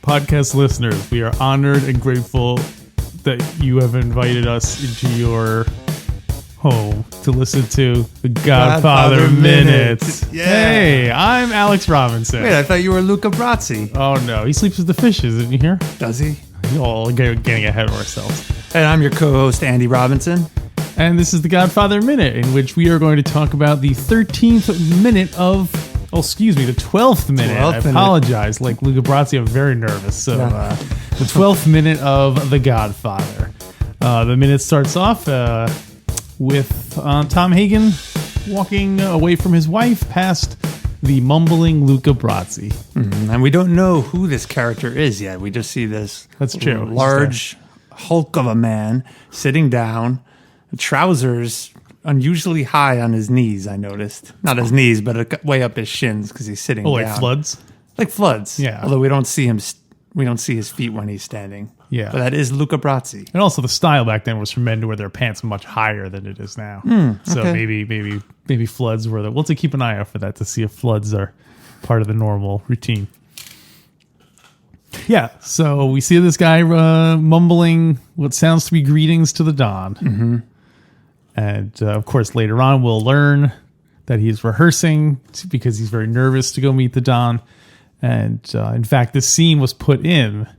Podcast listeners, we are honored and grateful that you have invited us into your home to listen to the Godfather Minutes. Yeah. Hey, I'm Alex Robinson. Wait, I thought you were Luca Brasi. Oh no, he sleeps with the fishes, didn't you hear? Does he? Oh, getting ahead of ourselves. And I'm your co-host, Andy Robinson. And this is the Godfather Minute, in which we are going to talk about the 13th minute of... Oh, excuse me, the 12th minute. 12th I apologize. Like Luca Brasi, I'm very nervous. So Yeah. the 12th minute of The Godfather. The minute starts off with Tom Hagen walking away from his wife past the mumbling Luca Brasi. Mm-hmm. And we don't know who this character is yet. We just see this That's true. large hulk of a man sitting down, trousers unusually high on his knees, I noticed. Not his knees, but way up his shins because he's sitting down. Like floods? Like floods. Yeah. Although we don't see him, we don't see his feet when he's standing. Yeah. But that is Luca Brasi. And also the style back then was for men to wear their pants much higher than it is now. So okay. maybe floods were we'll have to keep an eye out for that to see if floods are part of the normal routine. Yeah, so we see this guy mumbling what sounds to be greetings to the Don. Mm-hmm. And of course, later on, we'll learn that he's rehearsing because he's very nervous to go meet the Don. And in fact, this scene was put in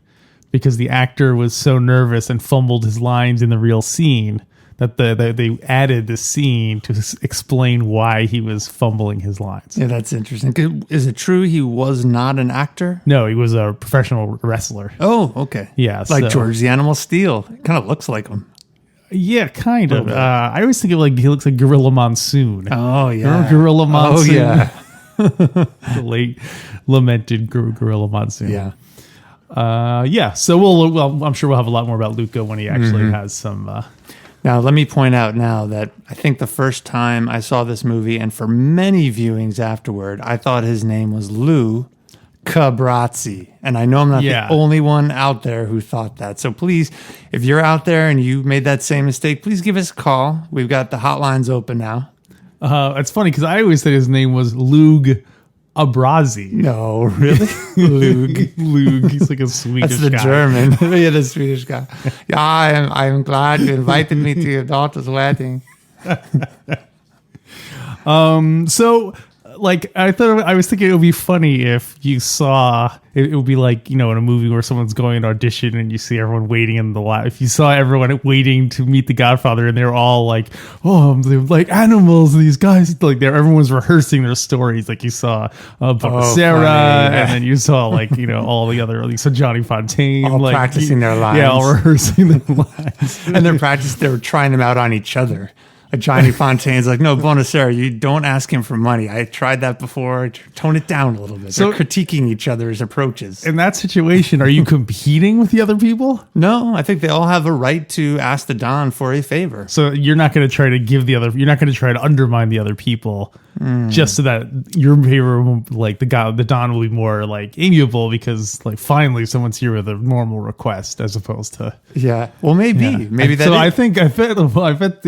because the actor was so nervous and fumbled his lines in the real scene that they added this scene to explain why he was fumbling his lines. Yeah, that's interesting. Is it true he was not an actor? No, he was a professional wrestler. Oh, okay. Yeah. Like so- George the Animal Steel. Kind of looks like him. Yeah, kind of. bit. I always think of he looks like Gorilla Monsoon. Oh, yeah. Remember Gorilla Monsoon? Oh, yeah. The late lamented Gorilla Monsoon. Yeah. So I'm sure we'll have a lot more about Luca when he actually has some. Now, let me point out now that I think the first time I saw this movie, and for many viewings afterward, I thought his name was Luca Brasi. And I know I'm not the only one out there who thought that. So please, if you're out there and you made that same mistake, please give us a call. We've got the hotlines open now. It's funny because I always said his name was Luug Brasi. No, really? Luug. Luug. He's like a Swedish That's the guy. German. Yeah, the Swedish guy. Yeah, I'm glad you invited me to your daughter's wedding. So I was thinking it would be funny if you saw it would be like, in a movie where someone's going to audition and you see everyone waiting in the line. If you saw everyone waiting to meet the Godfather and they're all like, oh, they're like animals, these guys, like everyone's rehearsing their stories. Like you saw Sarah, and then you saw all the other, like so Johnny Fontaine, all practicing their lines. Yeah, all rehearsing their lines. And they were trying them out on each other. Johnny Fontaine's like, no, Bonacera, you don't ask him for money. I tried that before. Tone it down a little bit. So, they're critiquing each other's approaches. In that situation, are you competing with the other people? No, I think they all have a right to ask the Don for a favor. So you're not going to try to you're not going to try to undermine the other people just so that your favor, the Don will be more amiable because finally someone's here with a normal request as opposed to. Yeah. Well, maybe that. So I bet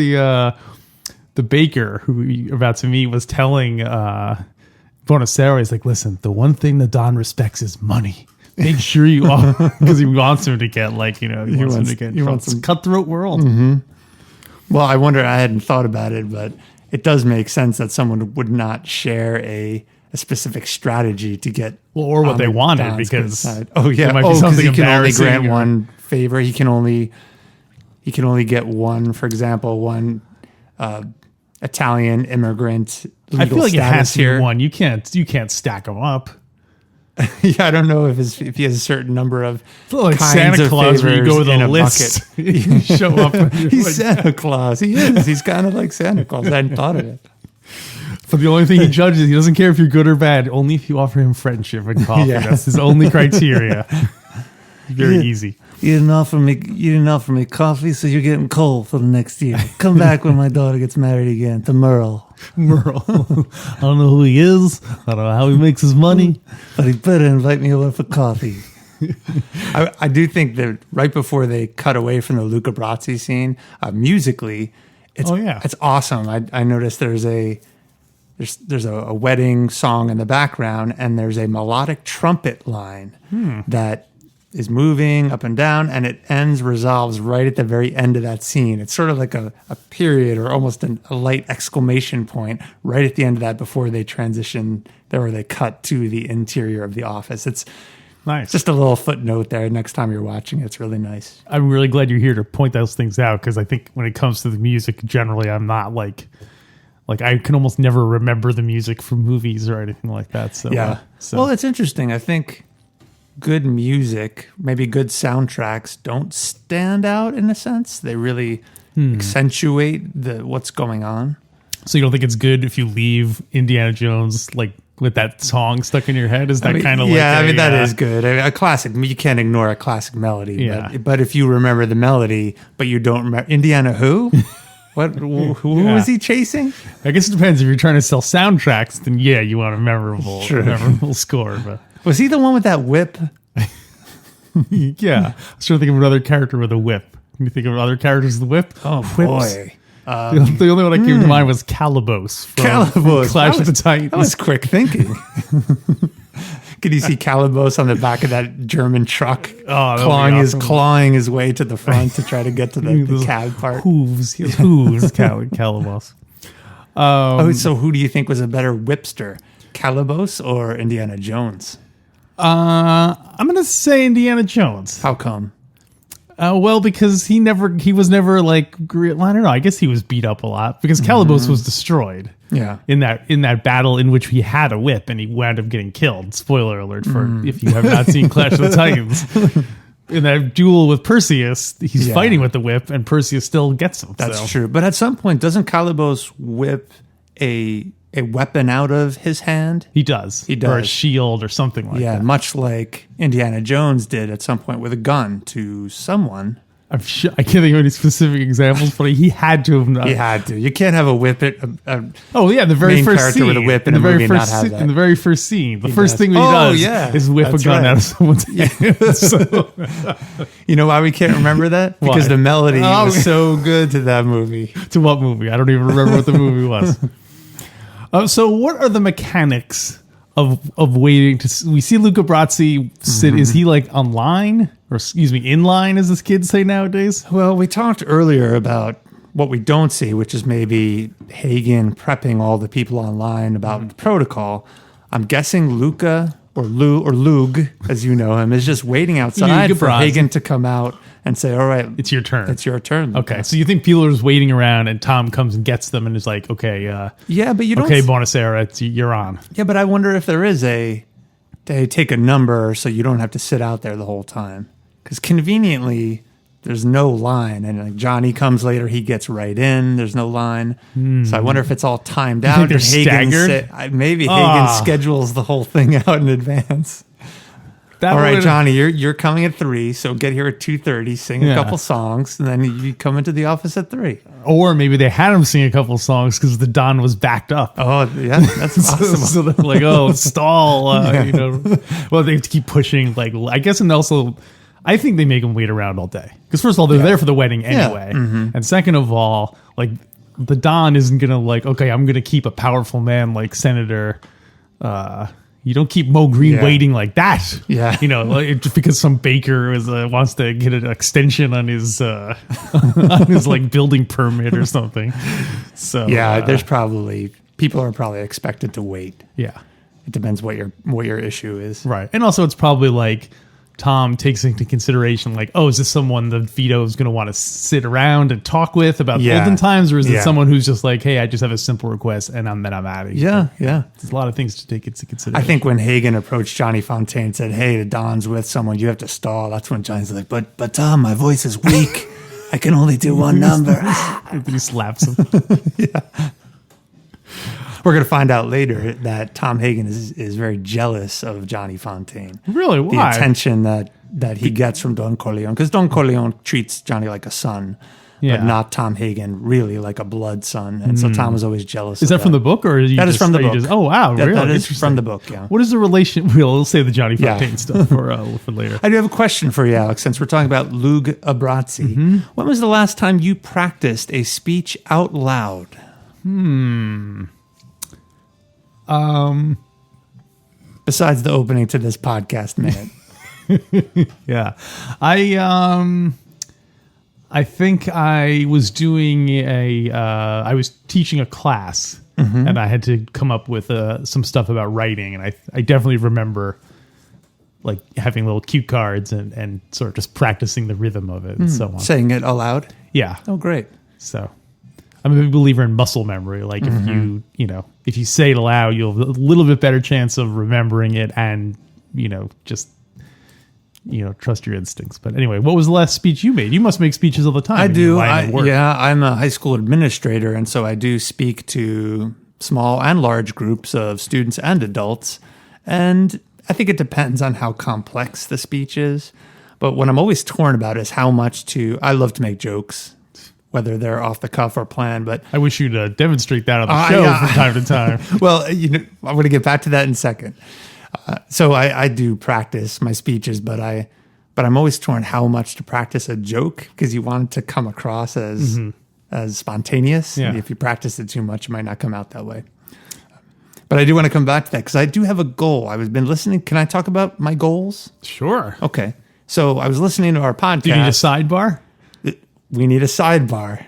the baker who you're about to meet was telling Bonacera, he's like, listen, the one thing the Don respects is money. Make sure you are, because he wants him to get he wants some cutthroat world. Mm-hmm. Well, I wonder, I hadn't thought about it, but it does make sense that someone would not share a specific strategy to get or what they wanted Don's because side. It might be something he can only embarrassing grant one favor. He can only get one, for example, one Italian immigrant legal I feel like it has to here. be one. You can't stack them up. Yeah, I don't know if he has a certain number of like kinds Santa of Claus where you go with a list. You show up. He's Santa Claus. He is. He's kind of like Santa Claus. I hadn't thought of it. But the only thing he judges, he doesn't care if you're good or bad, only if you offer him friendship and coffee. Yeah. That's his only criteria. Very easy. You didn't offer me coffee, so you're getting coal for the next year. Come back when my daughter gets married again to Merle. Merle. I don't know who he is. I don't know how he makes his money. But he better invite me over for coffee. I do think that right before they cut away from the Luca Brasi scene, musically, it's awesome. I noticed there's a wedding song in the background, and there's a melodic trumpet line that is moving up and down, and it resolves right at the very end of that scene. It's sort of like a period or almost a light exclamation point right at the end of that before they transition or they cut to the interior of the office. It's nice. Just a little footnote there. Next time you're watching, it's really nice. I'm really glad you're here to point those things out, because I think when it comes to the music, generally, I'm not like I can almost never remember the music from movies or anything like that. So yeah. Well, it's interesting. I think good music, maybe good soundtracks, don't stand out in a sense. They really accentuate what's going on. So you don't think it's good if you leave Indiana Jones like with that song stuck in your head? Is that kind of like... Yeah, that is good. A classic. You can't ignore a classic melody. Yeah. But if you remember the melody, but you don't remember... Indiana who? Who was he chasing? I guess it depends. If you're trying to sell soundtracks, then yeah, you want a memorable score. But was he the one with that whip? Yeah. I was trying to think of another character with a whip. Can you think of other characters with the whip? Oh, whips. Boy. The only one that came to mind was Calibos from Clash of the Titans. That was quick thinking. Could you see Calibos on the back of that German truck, clawing his way to the front to try to get to the cab part? Hooves, Calibos. So who do you think was a better whipster, Calibos or Indiana Jones? I'm going to say Indiana Jones. How come? Well, because he was never like, I don't know. I guess he was beat up a lot because Calibos was destroyed. Yeah. In that battle in which he had a whip and he wound up getting killed. Spoiler alert for if you have not seen Clash of the Titans. In that duel with Perseus, he's fighting with the whip and Perseus still gets him. That's true. But at some point, doesn't Calibos whip a weapon out of his hand? He does. Or a shield or something like that. Yeah, much like Indiana Jones did at some point with a gun to someone. I'm sure, I can't think of any specific examples, but he had to have. He had to. You can't have a whip. The very main first character scene with a whip in a movie not have that. In the very first scene, the first thing that he does is whip a gun out of someone's hand. So. You know why we can't remember that? Because the melody was so good to that movie. To what movie? I don't even remember what the movie was. So what are the mechanics of waiting to... We see Luca Brasi sit... Is he like online? Or excuse me, in line, as the kids say nowadays? Well, we talked earlier about what we don't see, which is maybe Hagen prepping all the people online about the protocol. I'm guessing Luca or Luug, as you know him, is just waiting outside for Hagen to come out and say, all right, it's your turn. It's your turn. Okay, so you think people are just waiting around and Tom comes and gets them and is like, okay, yeah, but you don't... Okay, Buonasera, you're on. Yeah, but I wonder if there is they take a number so you don't have to sit out there the whole time. Because conveniently, there's no line. And like Johnny comes later, he gets right in. There's no line. So I wonder if it's all timed out. They're staggered? Maybe Hagen schedules the whole thing out in advance. All right, Johnny, you're coming at 3, so get here at 2:30, sing a couple songs, and then you come into the office at 3. Or maybe they had him sing a couple songs because the Don was backed up. Oh, yeah, that's awesome. So they're like, stall, Well, they have to keep pushing, I guess, and also... I think they make them wait around all day. Because first of all, they're there for the wedding anyway. Yeah. And second of all, the Don isn't going to okay, I'm going to keep a powerful man like Senator. You don't keep Mo Green waiting like that. Yeah. Just because some baker wants to get an extension on his building permit or something. So there's people are probably expected to wait. Yeah. It depends what your issue is. Right. And also it's probably Tom takes into consideration, is this someone the veto is going to want to sit around and talk with about olden times, or is it someone who's just like, hey, I just have a simple request and I'm out of here? Yeah. There's a lot of things to take into consideration. I think when Hagen approached Johnny Fontaine and said, hey, the Don's with someone, you have to stall. That's when Johnny's like, but Tom, my voice is weak. I can only do one number. He slaps him. Yeah. We're going to find out later that Tom Hagen is very jealous of Johnny Fontaine. Really? Why? The attention that that he gets from Don Corleone, because Don Corleone treats Johnny like a son, but not Tom Hagen really like a blood son, and so Tom was always jealous. Is that from the book, or that is from the book? Oh wow, really? That is from the book. Yeah. What is the relation? We'll save the Johnny Fontaine stuff for later. I do have a question for you, Alex. Since we're talking about Luug Brasi, when was the last time you practiced a speech out loud? Besides the opening to this podcast minute. Yeah. I think I was doing I was teaching a class and I had to come up with some stuff about writing. And I definitely remember like having little cue cards and sort of just practicing the rhythm of it and so on. Saying it aloud? Yeah. Oh, great. So I'm a big believer in muscle memory. Like if you say it aloud, you'll have a little bit better chance of remembering it and, just trust your instincts. But anyway, what was the last speech you made? You must make speeches all the time. I do. I'm a high school administrator, and so I do speak to small and large groups of students and adults. And I think it depends on how complex the speech is. But what I'm always torn about is how much I love to make jokes, whether they're off the cuff or planned. But I wish you'd demonstrate that on the show from time to time. Well, I'm going to get back to that in a second. So I do practice my speeches, but I'm always torn how much to practice a joke, because you want it to come across as spontaneous. Yeah. And if you practice it too much, it might not come out that way. But I do want to come back to that because I do have a goal. I've been listening. Can I talk about my goals? Sure. Okay. So I was listening to our podcast. Do you need a sidebar? We need a sidebar.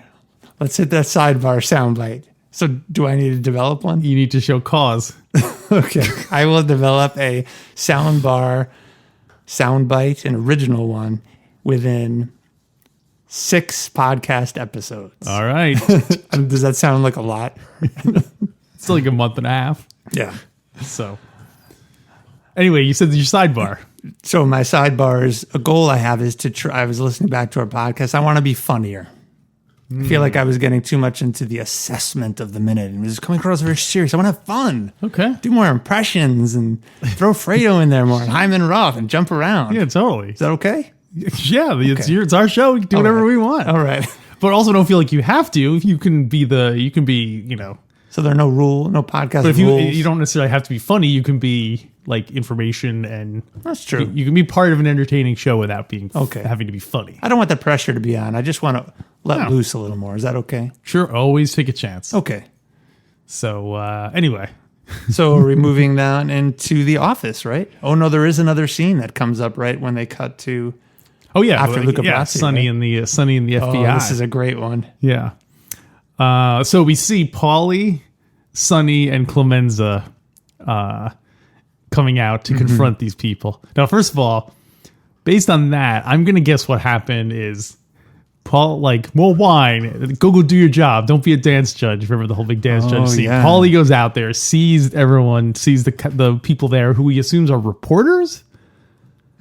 Let's hit that sidebar soundbite. So do I need to develop one? You need to show cause. Okay. I will develop a soundbite, an original one, within 6 podcast episodes. All right. Does that sound like a lot? It's like a month and a half. Yeah. So anyway, you said your sidebar. So my sidebar is a goal I have is to try. I was listening back to our podcast. I want to be funnier. I feel like I was getting too much into the assessment of the minute and it was coming across very serious. I want to have fun. Okay. Do more impressions and throw Fredo in there more and Hyman Roth and jump around. Yeah, totally. Is that okay? Yeah, it's our show. We can do whatever we want. All right. But also don't feel like you have to. You can be, So there are no podcast but if rules. you don't necessarily have to be funny, you can be like information, and that's true. You can be part of an entertaining show without being having to be funny. I don't want the pressure to be on. I just want to let loose a little more. Is that okay? Sure. Always take a chance. Okay. So anyway. So are we moving down into the office, right? Oh no, there is another scene that comes up right when they cut to. Oh yeah, after Luca Brasi, Sonny and the FBI. Oh, this is a great one. Yeah. So we see Paulie, Sonny, and Clemenza coming out to confront these people. Now, first of all, based on that, I'm going to guess what happened is Paul, more wine, go do your job. Don't be a dance judge. Remember the whole big dance judge scene? Yeah. Paulie goes out there, sees everyone, sees the people there who he assumes are reporters?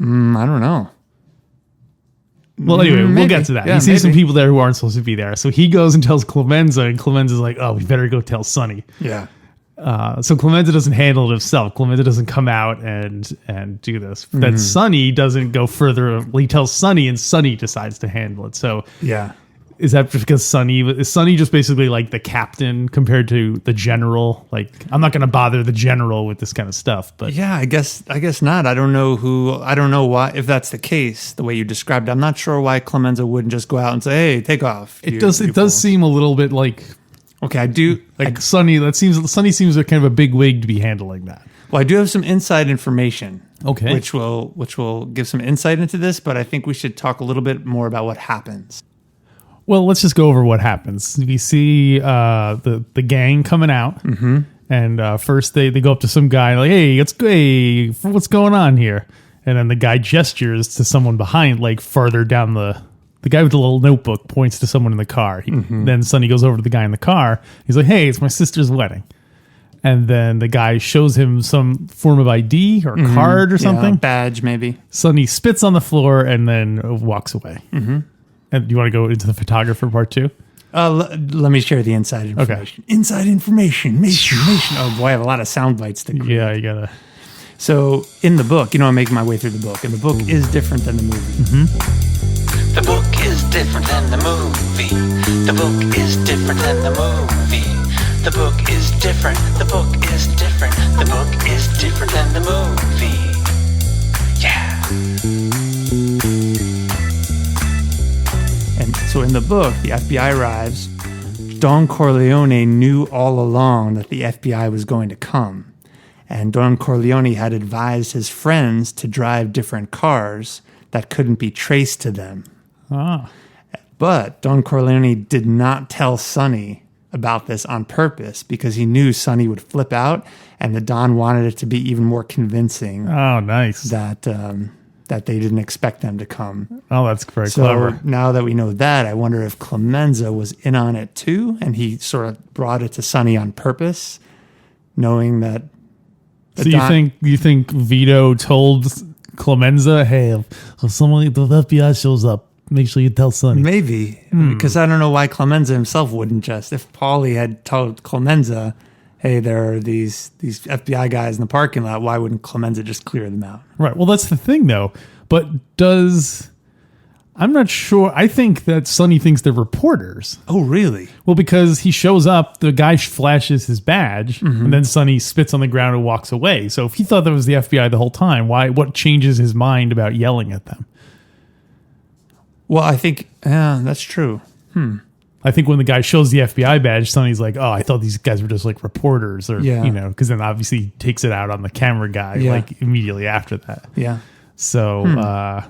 I don't know. Well, anyway, we'll get to that. He sees some people there who aren't supposed to be there. So he goes and tells Clemenza, and Clemenza's like, oh, we better go tell Sonny. Yeah. So Clemenza doesn't handle it himself. Clemenza doesn't come out and do this. Then Sonny doesn't go further. He tells Sonny, and Sonny decides to handle it. So yeah, is that because is Sonny just basically like the captain compared to the general? Like, I'm not going to bother the general with this kind of stuff. But yeah, I guess not. I don't know why. If that's the case, the way you described it, I'm not sure why Clemenza wouldn't just go out and say, "Hey, take off." It does seem a little bit like. Okay, I do Sonny. Sonny seems like kind of a big wig to be handling that. Well, I do have some inside information. Okay, which will give some insight into this, but I think we should talk a little bit more about what happens. Well, let's just go over what happens. We see the gang coming out, and first they go up to some guy like, "Hey, what's going on here?" And then the guy gestures to someone behind, like further down the guy with the little notebook points to someone in the car. Then Sonny goes over to the guy in the car. He's like, hey, it's my sister's wedding. And then the guy shows him some form of ID or card or something. Badge, maybe. Sonny spits on the floor and then walks away. And you want to go into the photographer part too? Let me share the inside information. Okay. Inside information. Oh boy, I have a lot of sound bites to create. Yeah, you gotta. So in the book, I'm making my way through the book, and the book is different than the movie. The book is different than the movie. The book is different than the movie. The book is different. The book is different. The book is different than the movie. Yeah. And so in the book, the FBI arrives. Don Corleone knew all along that the FBI was going to come. And Don Corleone had advised his friends to drive different cars that couldn't be traced to them. Ah. But Don Corleone did not tell Sonny about this on purpose because he knew Sonny would flip out, and the Don wanted it to be even more convincing. Oh, nice. That they didn't expect them to come. Oh, that's very So clever. now that we know that, I wonder if Clemenza was in on it too, and he sort of brought it to Sonny on purpose, knowing that. So you think Vito told Clemenza, "Hey, if someone the FBI shows up, make sure you tell Sonny." Maybe, because I don't know why Clemenza himself wouldn't just. If Paulie had told Clemenza, "Hey, there are these FBI guys in the parking lot," why wouldn't Clemenza just clear them out? Right. Well, that's the thing, though. But I'm not sure. I think that Sonny thinks they're reporters. Oh, really? Well, because he shows up, the guy flashes his badge, and then Sonny spits on the ground and walks away. So if he thought that was the FBI the whole time, what changes his mind about yelling at them? Well, I think, yeah, that's true. I think when the guy shows the FBI badge, Sonny's like, "Oh, I thought these guys were just like reporters," or because then obviously he takes it out on the camera guy like immediately after that. Yeah. So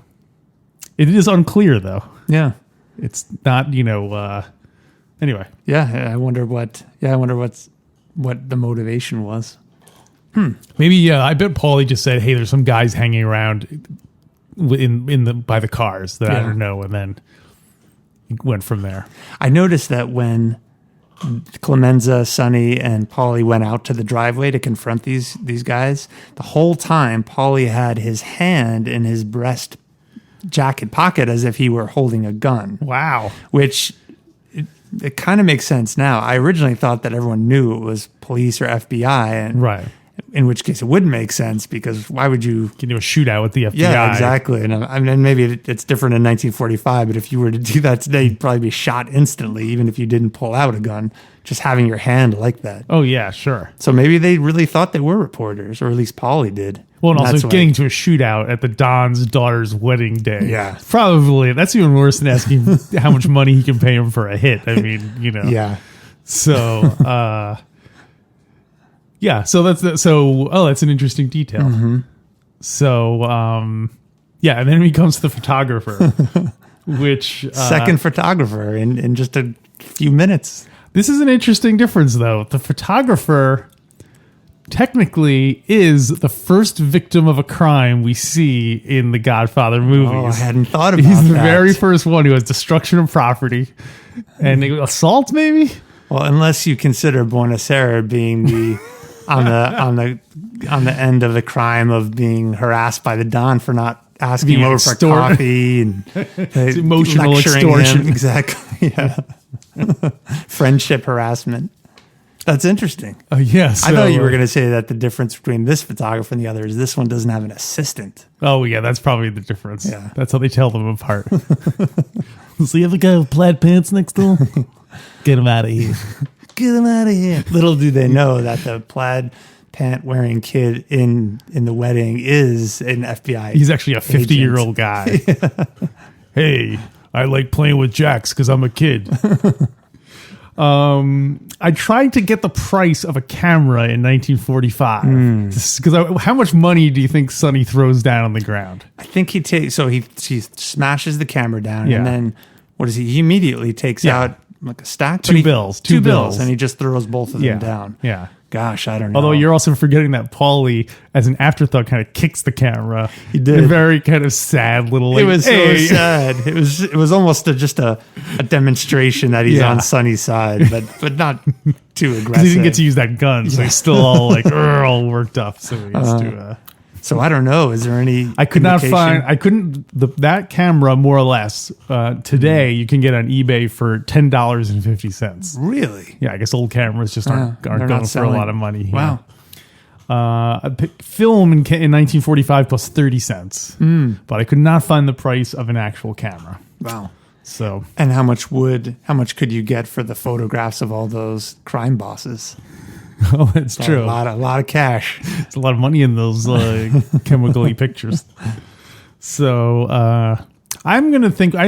it is unclear though. Yeah. It's not, anyway. Yeah. I wonder what the motivation was. Maybe I bet Paulie just said, "Hey, there's some guys hanging around by the cars that I don't know," and then he went from there. I noticed that when Clemenza, Sonny, and Paulie went out to the driveway to confront these guys, the whole time Paulie had his hand in his breast jacket pocket as if he were holding a gun. Wow. Which it kind of makes sense now. I originally thought that everyone knew it was police or FBI, and Right. in which case it wouldn't make sense, because why would you Can do a shootout with the FBI? Yeah, exactly. And I mean, maybe it's different in 1945, but if you were to do that today, you'd probably be shot instantly, even if you didn't pull out a gun, just having your hand like that. Oh, yeah, sure. So maybe they really thought they were reporters, or at least Paulie did. Well, and also that's why- getting to a shootout at the Don's daughter's wedding day. Yeah. Probably. That's even worse than asking how much money he can pay him for a hit. I mean, Yeah. So, yeah, so that's an interesting detail. So, yeah, and then he comes to the photographer, which Second photographer in just a few minutes. this is an interesting difference, though. The photographer technically is the first victim of a crime we see in the Godfather movies. Oh, I hadn't thought about He's the that. very first one who has destruction of property and assault, maybe. Well, unless you consider Buonasera being the on the end of the crime of being harassed by the Don for not asking him over for coffee and It's emotional lecturing extortion. him. Exactly. Yeah. Friendship harassment. That's interesting. Oh, yes. I thought you were going to say that the difference between this photographer and the other is this one doesn't have an assistant. Oh, yeah, that's probably the difference. Yeah. That's how they tell them apart. So you have a guy with plaid pants next door? Get him out of here. Get him out of here. Little do they know that the plaid pant wearing kid in the wedding is an FBI. He's actually a 50-year-old guy. Hey, I like playing with jacks because I'm a kid. I tried to get the price of a camera in 1945. Because how much money do you think Sonny throws down on the ground? I think he smashes the camera down, Yeah. and then what does he? He immediately takes Yeah. out like a stack, Two bills, and he just throws both of them down. Yeah. Gosh, I don't know. Although you're also forgetting that Paulie, as an afterthought, kind of kicks the camera. He did. In a very kind of sad little. Like, it was hey. so sad. It was almost just a demonstration that he's Yeah. on Sonny's side, but not too aggressive. Because he didn't get to use that gun, so he's still all like all worked up. So he has to. So I don't know. Is there any? I could not indication? find. I couldn't. That camera, more or less, today you can get on eBay for $10.50. Really? Yeah, I guess old cameras just aren't they're not going for a selling. lot of money. Wow. Film in 1945 cost 30 cents, but I could not find the price of an actual camera. Wow. So, and how much could you get for the photographs of all those crime bosses? Oh, it's true. A lot of cash. It's a lot of money in those chemical-y pictures. So, I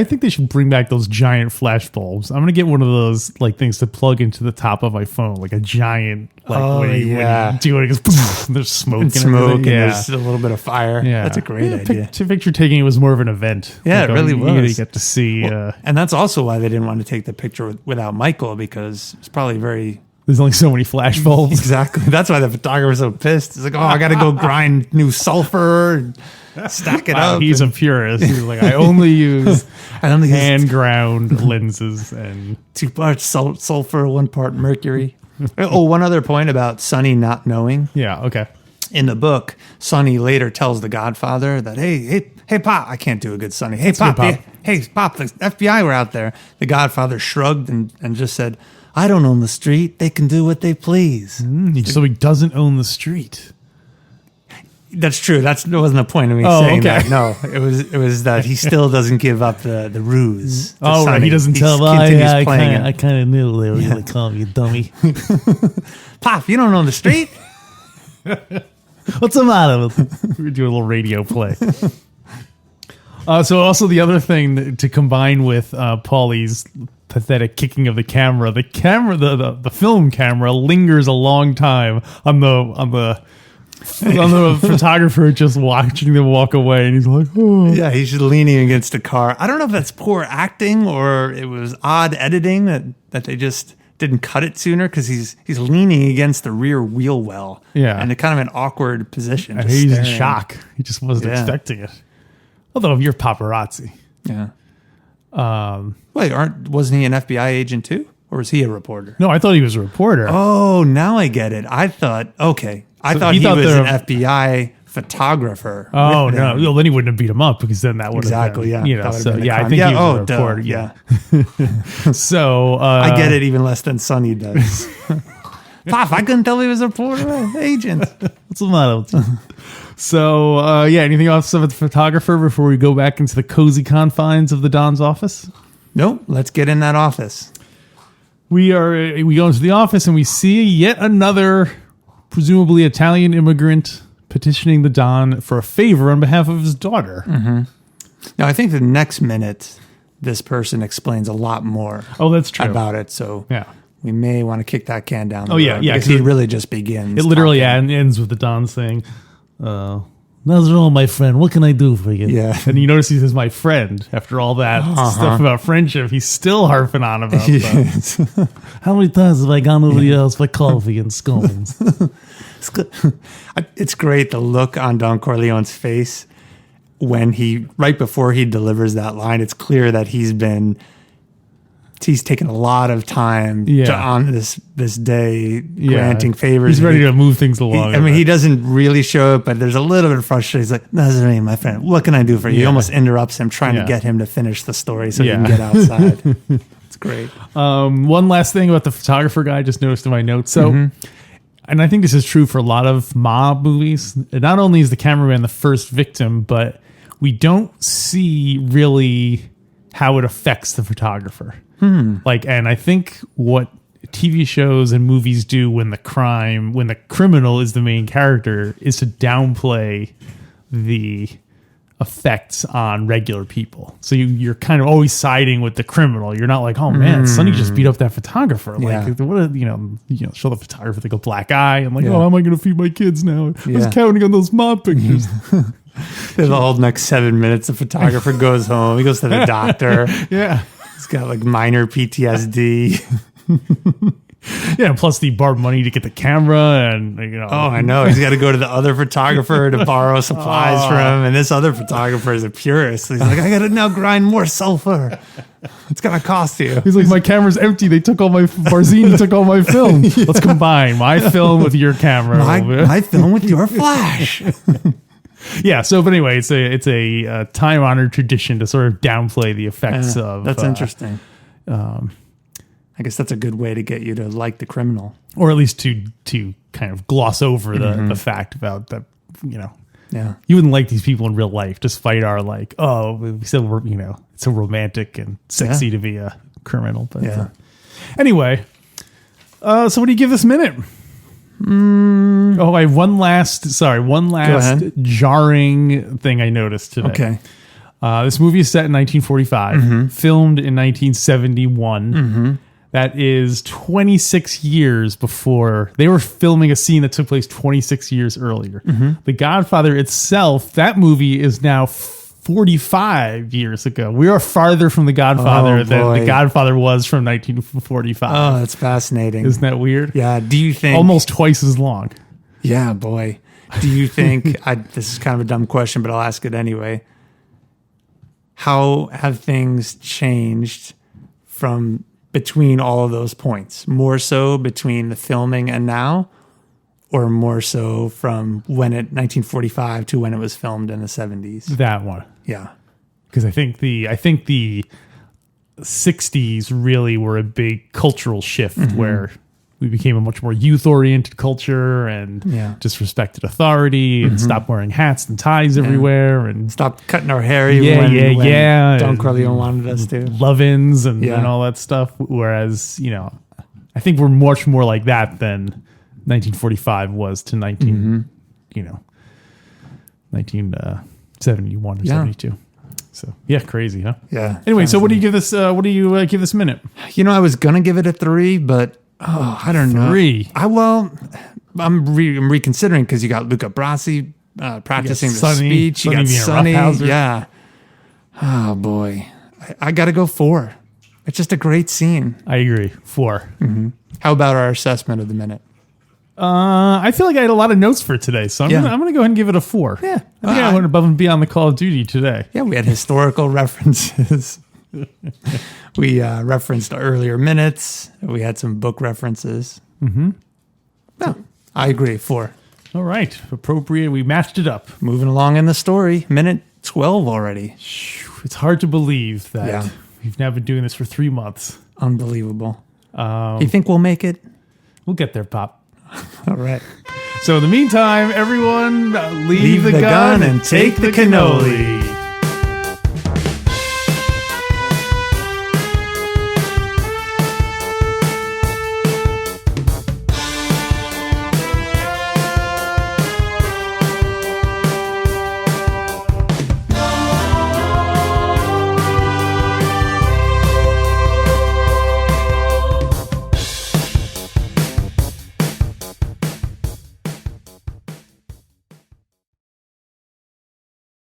think they should bring back those giant flash bulbs. I'm going to get one of those things to plug into the top of my phone, like a giant, when you do it, it goes, poof, and there's smoke and there's a little bit of fire. Yeah. That's a great idea. Picture taking it was more of an event. Yeah, it really was. You get to see. And that's also why they didn't want to take the picture without Michael, because it's probably there's only so many flash bulbs. Exactly. That's why the photographer's so pissed. He's like, I got to go grind new sulfur and stack it up. He's a purist. He's like, I only use hand ground lenses and 2 parts sulfur, 1 part mercury. One other point about Sonny not knowing. Yeah, okay. In the book, Sonny later tells the Godfather that, hey, Pop, I can't do a good Sonny. Hey, Pop, hey, Pop, the FBI were out there. The Godfather shrugged and just said, I don't own the street. They can do what they please. So he doesn't own the street. That's true. That wasn't the point of me saying that. No, it was that he still doesn't give up the ruse. Right. He doesn't tell them. I kind of knew they were going to call me dummy. Pop, you don't own the street? What's the matter with we do a little radio play. So also the other thing to combine with Paulie's pathetic kicking of the camera, the film camera lingers a long time on the photographer, just watching them walk away, and he's like, oh. Yeah, he's just leaning against a car. I don't know if that's poor acting or it was odd editing that they just didn't cut it sooner, because he's leaning against the rear wheel well. Yeah. And kind of an awkward position. And he's in shock. He just wasn't expecting it. Although if you're paparazzi. Yeah. Wait, wasn't he an FBI agent too? Or was he a reporter? No, I thought he was a reporter. Oh, now I get it. I thought he was an FBI photographer. Oh, no. Well, then he wouldn't have beat him up, because then that would have been, yeah. I think he was a reporter. Yeah. So I get it even less than Sonny does. Pop, I couldn't tell he was a reporter agent. What's the matter with you? So, anything else about the photographer before we go back into the cozy confines of the Don's office? Nope. Let's get in that office. We go into the office and we see yet another presumably Italian immigrant petitioning the Don for a favor on behalf of his daughter. Mm-hmm. Now, I think the next minute, this person explains a lot more. Oh, that's true. About it. So yeah, we may want to kick that can down the road. Yeah. Because he really just begins. It literally ends with the Don saying, Nazorine, my friend, what can I do for you? Yeah. And you notice he says, my friend. After all that stuff about friendship, he's still harping on about that. How many times have I gone over to your house for coffee and scones? It's great, the look on Don Corleone's face when right before he delivers that line. It's clear that he's taken a lot of time on this day, granting favors. He's ready to move things along. He doesn't really show it, but there's a little bit of frustration. He's like, Nazorine, my friend, what can I do for you? He almost interrupts him, trying to get him to finish the story so he can get outside. It's great. One last thing about the photographer guy I just noticed in my notes. So, and I think this is true for a lot of mob movies. Not only is the cameraman the first victim, but we don't see really how it affects the photographer. And I think what TV shows and movies do when the criminal is the main character is to downplay the effects on regular people. So you're kind of always siding with the criminal. You're not like, oh man, Sonny just beat up that photographer. Like, what? Show the photographer like a black eye. I'm like, oh, how am I going to feed my kids now? I was counting on those mob pictures. The whole next 7 minutes, the photographer goes home. He goes to the doctor. Yeah. He's got like minor PTSD. Yeah, plus he borrowed money to get the camera, and Oh, I know. He's got to go to the other photographer to borrow supplies from him, and this other photographer is a purist. He's like, I got to now grind more sulfur. It's gonna cost you. He's like, my camera's empty. They took all my Barzini took all my film. Let's combine my film with your camera. My film with your flash. Yeah. So, but anyway, it's a time honored tradition to sort of downplay the effects of. That's interesting. I guess that's a good way to get you to like the criminal. Or at least to kind of gloss over the fact about that, Yeah. you wouldn't like these people in real life, despite our like, oh, we still, it's so romantic and sexy to be a criminal. But anyway, so what do you give this minute? Oh, I have one last jarring thing I noticed today. Okay. This movie is set in 1945, filmed in 1971. That is 26 years before they were filming a scene that took place 26 years earlier. The Godfather itself, that movie is now 45 years ago. We are farther from The Godfather than The Godfather was from 1945. Oh, that's fascinating. Isn't that weird? Yeah. Do you think almost twice as long? Yeah, boy. Do you think this is kind of a dumb question, but I'll ask it anyway. How have things changed from between all of those points? More so between the filming and now, or more so from 1945 to when it was filmed in the 70s? That one. Yeah. Because I think the 60s really were a big cultural shift where we became a much more youth-oriented culture and just respected authority and stopped wearing hats and ties everywhere and stopped cutting our hair even when Don Corleone wanted us to. Love-ins and all that stuff. Whereas, I think we're much more like that than 1945 was to 1971 or 72. So crazy, huh? Yeah. Anyway, so what do you give this? What do you give this minute? I was gonna give it a 3, but I don't know. 3. I'm reconsidering because you got Luca Brasi practicing the speech. You got Sonny. Yeah. Oh boy, I got to go 4. It's just a great scene. I agree. 4. How about our assessment of the minute? I feel like I had a lot of notes for today, so I'm gonna go ahead and give it a 4. Yeah, I think I went above and beyond the Call of Duty today. Yeah, we had historical references. We referenced earlier minutes. We had some book references. No, I agree. 4. All right, appropriate. We matched it up. Moving along in the story. Minute 12 already. It's hard to believe that we've now been doing this for 3 months. Unbelievable. You think we'll make it? We'll get there, Pop. All right. So in the meantime, everyone, leave the gun and take the cannoli.